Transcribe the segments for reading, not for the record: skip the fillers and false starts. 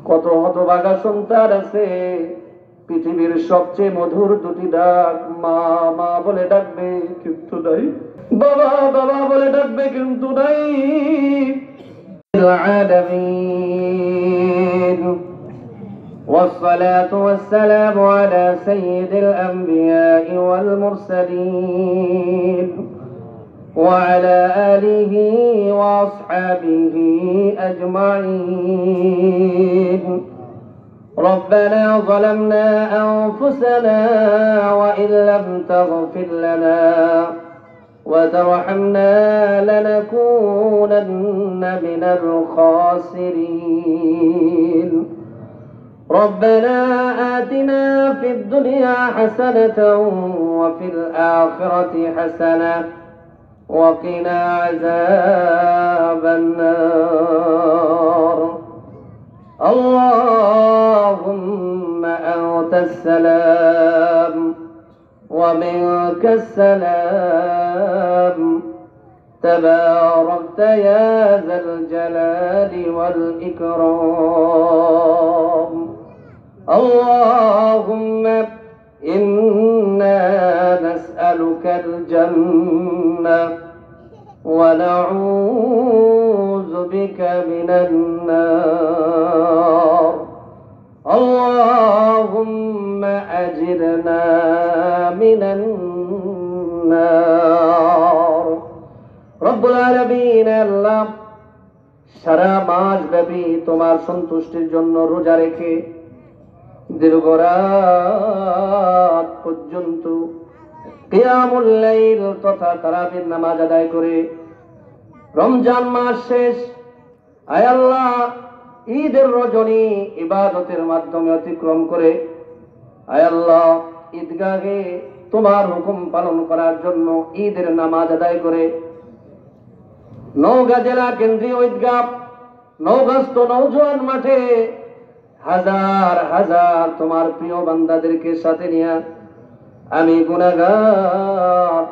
কত হতভাগা সন্তান আছে পৃথিবীর সবচেয়ে মধুর দুটি ডাক মা মা বলে ডাকবে কিন্তু নাই, বাবা বাবা বলে ডাকবে কিন্তু নাই। العالمين والصلاة والسلام على سيد الأنبياء والمرسلين وعلى آله وأصحابه أجمعين. ربنا ظلمنا أنفسنا وإن لم تغفر لنا وترحمنا لنكونن من الخاسرين. ربنا آتنا في الدنيا حسنة وفي الآخرة حسنة وقنا عذاب النار. اللهم أنت السلام ومنك السلام تباركت يا ذا الجلال والإكرام. اللهم إنا نسألك الجنة ونعوذ بك من النار. اللهم أجرنا من النار. رب العالمين আল্লাহ সারা মাস ব্যাপী তোমার সন্তুষ্টির জন্য রোজা রেখে দীর্ঘ রাত পর্যন্ত কিয়ামুল লাইল তথা তারাবির নামাজ আদায় করে রমজান মাস শেষ আয় আল্লাহ ঈদের রজনী ইবাদতের মাধ্যমে অতিক্রম করে আয় আল্লাহ ঈদগাহে তোমার হুকুম পালন করার জন্য ঈদের নামাজ আদায় করে নওগাঁ জেলা কেন্দ্রীয় ঈদগাহ নওগাঁস্থ নওজোয়ান মাঠে হাজার হাজার তোমার প্রিয় বান্দাদেরকে সাথে নিয়ে আমি গুনাহগার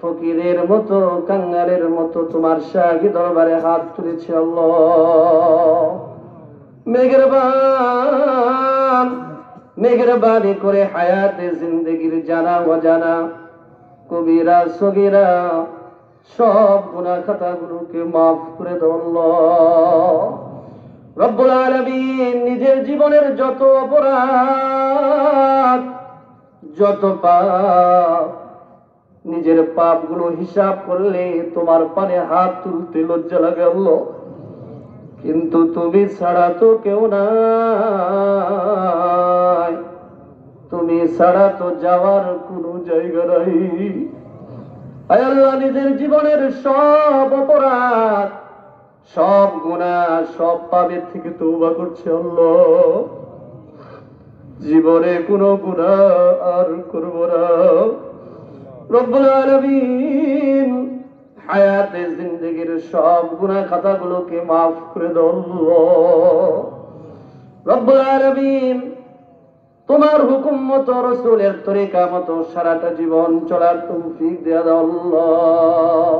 ফকিরের মতো কাঙ্গালের মতো তোমার শাহী দরবারে হাত তুলেছি। আল্লাহ মেহেরবানি করে হায়াতে জিন্দেগির জানা অজানা কবিরা সগীরা সব গুনাহ খাতাগুলোকে মাফ করে দাও আল্লাহ রব্বুল আলামিন। নিজের জীবনের যত অপরাধ যত পাপ নিজের পাপগুলো হিসাব করলে তোমার পানে হাত তুলতে লজ্জা লাগে আল্লাহ, কিন্তু তুমি ছাড়া তো কেউ নাই, তুমি ছাড়া তো যাওয়ার কোনো জায়গা নাই। আয় আল্লাহ নিজের জীবনের সব অপরাধ সব গুনাহ সব পাপের থেকে তওবা করছে আল্লাহ, জীবনে কোনো গুনাহ আর করব না রব্বুল আলামিন। হায়াতে জিন্দেগির সব গুনাহ খাতাগুলোকে মাফ করে দাও আল্লাহ রব্বুল আলামিন। তোমার হুকুম মতো রাসূলের তরিকা মতো সারাটা জীবন চলার তৌফিক দেয়া দাও আল্লাহ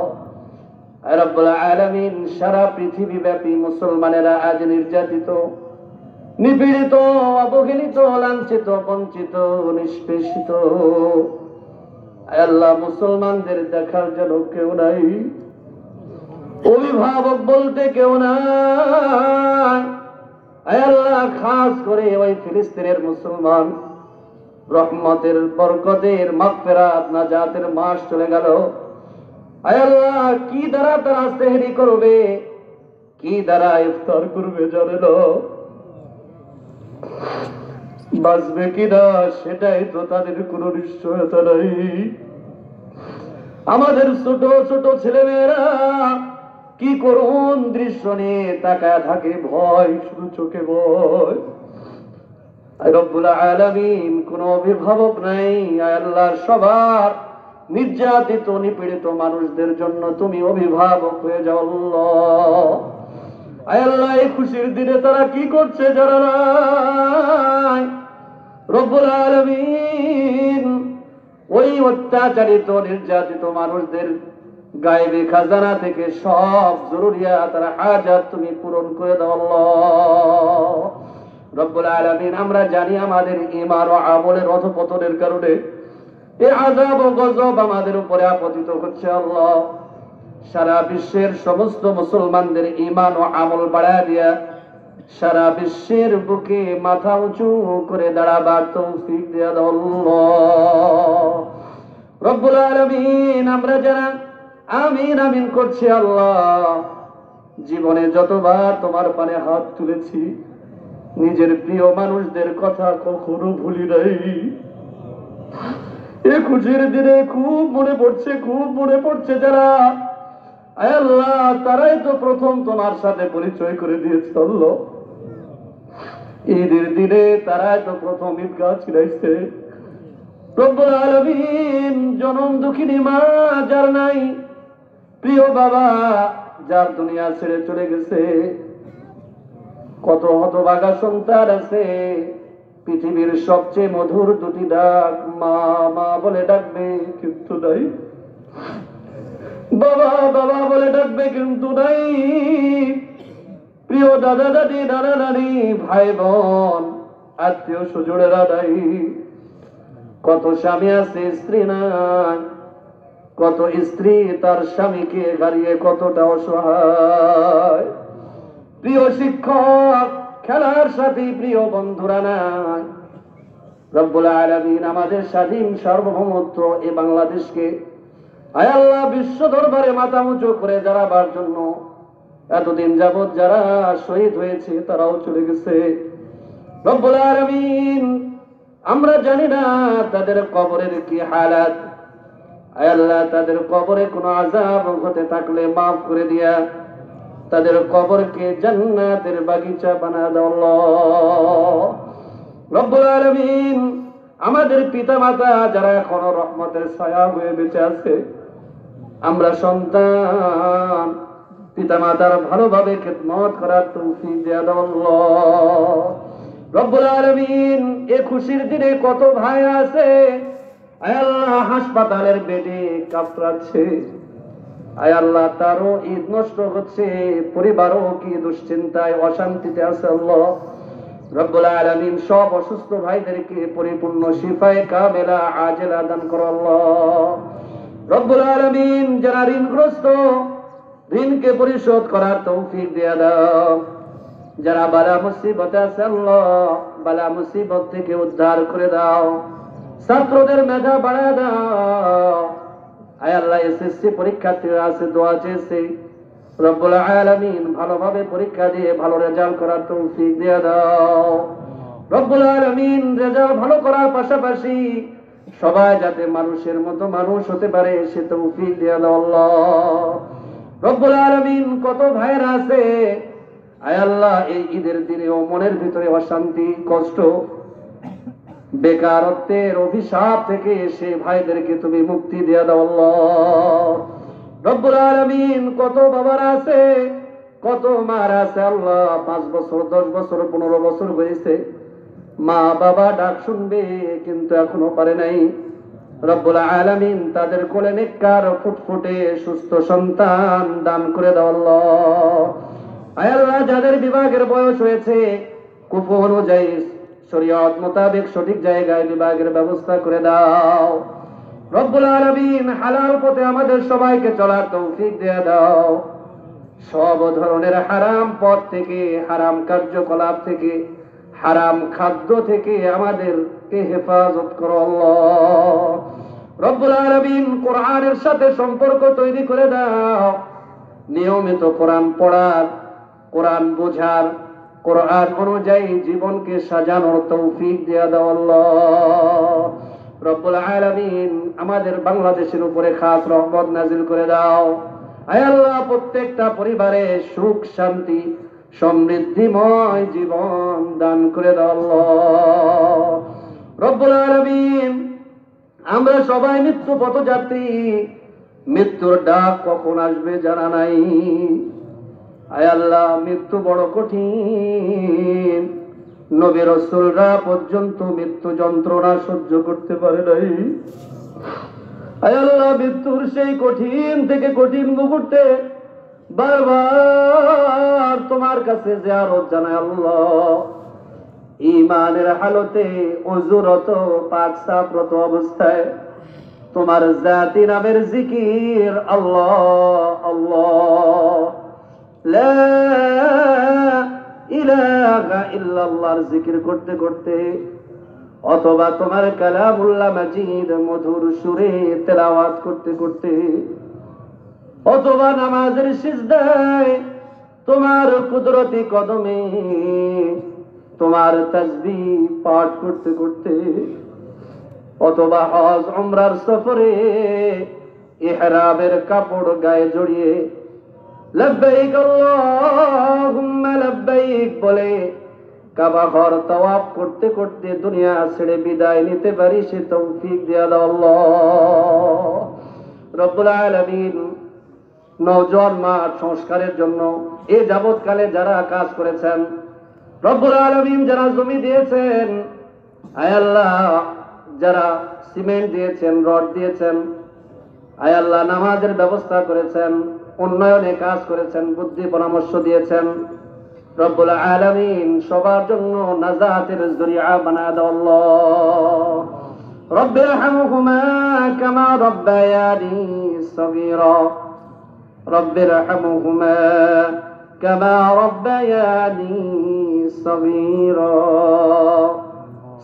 রব্বুল আলামিন। সারা পৃথিবী ব্যাপী মুসলমানেরা আজ নির্যাতিত নিপীড়িত অবহেলিত লাঞ্ছিত বঞ্চিত নিষ্পেষিত। আল্লাহ মুসলমানদের দেখার যেন কেউ নাই, অভিভাবক বলতে কেউ নাই। আল্লাহ খাস করে ওই ফিলিস্তিনের মুসলমান রহমতের বরকতের মাগফিরাত নাজাতের মাস চলে গেল। আল্লাহ কি দ্বারা তারা সেহরি করবে, কি দ্বারা ইফতার করবে জানে না, বাঁচবে কিনা সেটাই তো তাদের কোনো নিশ্চয়তা নাই। আমাদের ছোট ছোট ছেলেমেয়েরা কি করুন দৃশ্য নিয়ে তাকায় থাকে, ভয় শুধু চোখে ভয়। রব্বুল আলামিন কোন অভিভাবক নাই আল্লাহ, সবার নির্যাতিত নিপীড়িত মানুষদের জন্য তুমি অভিভাবক হয়ে যাও আল্লাহ। আল্লাহ এই খুশির দিনে তারা কি করছে যারা নাই রব্বুল আলামিন ওই অত্যাচারিত নির্যাতিত মানুষদের গায়েবী খাজানা থেকে সব জরুরিয়াত আর হাজাত তুমি পূরণ করে দাও আল্লাহ। রব্বুল আলামিন আমরা জানি আমাদের ঈমান ও আমলের অধঃপতনের কারণে এই আযাব ও গজব আমাদের উপরে আপতিত হচ্ছে। আল্লাহ সারা বিশ্বের সমস্ত মুসলমানদের ঈমান ও আমল বাড়ায় দিয়া সারা বিশ্বের বুকে মাথা উঁচু করে দাঁড়াবার তৌফিক দিয়া দাও আল্লাহ রব্বুল আলামিন। আমরা যারা আমিন আমিন করছি আল্লাহ, জীবনে যতবার তোমার পানে হাত তুলেছি নিজের প্রিয় মানুষদের কথা কখনো ভুলি নাই। এ খুশির দিনে খুব মনে পড়ছে যারা, আয় আল্লাহ তারাই তো প্রথম তোমার সাথে পরিচয় করে দিয়েছে আল্লাহ। ঈদের দিনে তারাই তো প্রথম ঈদগাহ ছিলাইছে। রব্বুল আলামিন জনম দুঃখিনী মা যার নাই, প্রিয় বাবা যার দুনিয়া ছেড়ে চলে গেছে, কত হতভাগা সন্তান আছে পৃথিবীর সবচেয়ে মধুর দুটি ডাক মা মা বলে ডাকবে কিন্তু নাই, বাবা বাবা বলে ডাকবে কিন্তু নাই, প্রিয় দাদা দাদি নানা নানি ভাই বোন আত্মীয় স্বজনেরা নাই। কত স্বামী আছে স্ত্রী নাই, কত স্ত্রী তার স্বামীকে হারিয়ে কতটা অসহায়। প্রিয় শিক্ষক, খেলার সাথী, প্রিয় বন্ধুরা নাই। রব্বুল আলামিন আমাদের স্বাধীন সার্বভৌমত্ব এই বাংলাদেশকে আয় আল্লাহ বিশ্ব দরবারে মাথা উঁচু করে দাঁড়াবার জন্য এতদিন যাবৎ যারা শহীদ হয়েছে তারাও চলে গেছে। রব্বুল আলামিন আমরা জানি না তাদের কবরের কি হালাত, আয় আল্লাহ তাদের কবরে কোনো আযাব হতে থাকলে মাফ করে দিয়া তাদের কবরকে জান্নাতের বাগিচা বানায় দাও আল্লাহ রব্বুল আলামিন। আমাদের পিতা মাতা যারা এখনো রহমতের ছায়া হয়ে বেঁচে আছে, আমরা সন্তান পিতা মাতার ভালোভাবে খেদমত করার তৌফিক দিয়া দাও আল্লাহ রব্বুল আলামিন। এই খুশির দিনে কত ভাই আছে আয় আল্লাহ হাসপাতালের বেডে কাতরাচ্ছে, আয় আল্লাহ তারও ঈদ নষ্ট হচ্ছে, পরিবারও কি দুশ্চিন্তায় অশান্তিতে আছে আল্লাহ রব্বুল আলামিন। সব অসুস্থ ভাইদেরকে পরিপূর্ণ শিফায়ে কামেলা আজেলা দান করো আল্লাহ রব্বুল আলামিন। যারা ঋণগ্রস্ত ঋণকে পরিশোধ করার তৌফিক দিয়ে দাও, যারা বালা মুসিবতে আছে আল্লাহ বালা মুসিবত থেকে উদ্ধার করে দাও, ছাত্রদের মেধা বাড়ায় দাও। আয় আল্লাহ এসএসসি পরীক্ষার্থীরা আছে দোয়া চেয়েছে, রব্বুল আলামিন ভালোভাবে পরীক্ষা দিয়ে ভালো রেজাল্ট করার তৌফিক দিয়ে দাও রব্বুল আলামিন। রেজাল্ট ভালো করার পাশাপাশি সবাই যাতে মানুষের মতো মানুষ হতে পারে সে তৌফিক দিয়ে দাও আল্লাহ রব্বুল আলামিন। কত ভাইরা আছে আয় আল্লাহ এই ঈদের দিনেও মনের ভিতরে অশান্তি কষ্ট বেকারত্বের অভিশাপ থেকে সে ভাইদেরকে তুমি মুক্তি দিয়ে দাও আল্লাহ রব্বুল আলামিন। কত বাবারা আছে কত মারা আছে আল্লাহ 5 বছর 10 বছর 15 বছর হয়েছে মা বাবা ডাক শুনবে কিন্তু এখনো পারে নাই, রব্বুল আলামিন তাদের কোলে নেককার ফুটফুটে সুস্থ সন্তান দান করে দাও আল্লাহ আয় আল্লাহ। যাদের বিবাহের বয়স হয়েছে কুফু অনুযায়ী শরীয়ত মোতাবেক সঠিক জায়গায় বিবাহের ব্যবস্থা করে দাও রব্বুল আলামিন। হালাল পথে আমাদের সবাইকে চলার তৌফিক দিয়ে দাও, সব ধরনের হারাম পথ থেকে হারাম কার্যকলাপ থেকে হারাম খাদ্য থেকে আমাদেরকে হেফাজত করো আল্লাহ রব্বুল আলামিন। কোরআনের সাথে সম্পর্ক তৈরি করে দাও, নিয়মিত কোরআন পড়ার, কোরআন বোঝার, কোরআন অনুযায়ী জীবনকে সাজানোর তৌফিক দিয়ে দাও আল্লাহ রব্বুল আলামিন। আমাদের বাংলাদেশের উপরে খাস রহমত নাজিল করে দাও আয় আল্লাহ। প্রত্যেকটা পরিবারে সুখ শান্তি সমৃদ্ধিময় জীবন দান করে দাও আল্লাহ রব্বুল আলামিন। আমরা সবাই মৃত্যু পথযাত্রী, মৃত্যুর ডাক কখন আসবে জানা নাই, আয় আল্লাহ মৃত্যু বড় কঠিন, নবী রাসূলরা পর্যন্ত মৃত্যু যন্ত্রণা সহ্য করতে পারে নাই। আয় আল্লাহ মৃত্যুর সেই কঠিন থেকে কঠিন মুহূর্তে বারবার তোমার কাছে জিয়ারত জানাই আল্লাহ। ঈমানের হালতে ওযুরত পাক সাফরত অবস্থায় তোমার জাতি নামের জিকির আল্লাহ আল্লাহ লা ইলাহা ইল্লাল্লাহর জিকির করতে করতে অথবা তোমার কালামুল্লাহ মাজিদ মধুর সুরে তেলাওয়াত করতে করতে অথবা নামাজের সিজদায় তোমার কুদরতি কদমে তোমার তাসবিহ পাঠ করতে করতে অথবা হজ উমরার সফরে ইহরামের কাপড় গায়ে জড়িয়ে লব্বাইক আল্লাহুম্মা লব্বাইক বলে কাবা ঘর তাওয়াফ করতে করতে দুনিয়া ছেড়ে বিদায় নিতে পারি সে তৌফিক দিয়া দাও আল্লাহ রব্বুল আলামিন। নওজোয়ান মাঠ সংস্কারের জন্য এই যাবৎকালে যারা কাজ করেছেন রব্বুল আলামিন, যারা জমি দিয়েছেন আয় আল্লাহ, যারা সিমেন্ট দিয়েছেন, রড দিয়েছেন আয় আল্লাহ, নামাজের ব্যবস্থা করেছেন, উন্নয়নে কাজ করেছেন, বুদ্ধি পরামর্শ দিয়েছেন রব্বুল আলামিন, সবার জন্য নাজাতের জরিয়া বানায় দাও আল্লাহ। রব্বিরহামহুমা কামা রব্বায়ানি সগীরা রব্বিরহামহুমা কামা রব্বায়ানি সগীরা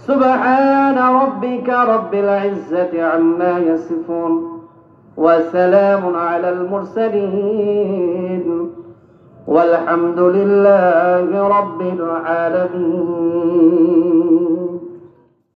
সুবহানা রাব্বিকা রাব্বিল ইজ্জাতি আম্মা ইয়াসিফুন ওয়া সালামুন আলাল মুরসালিন والحمد لله رب العالمين।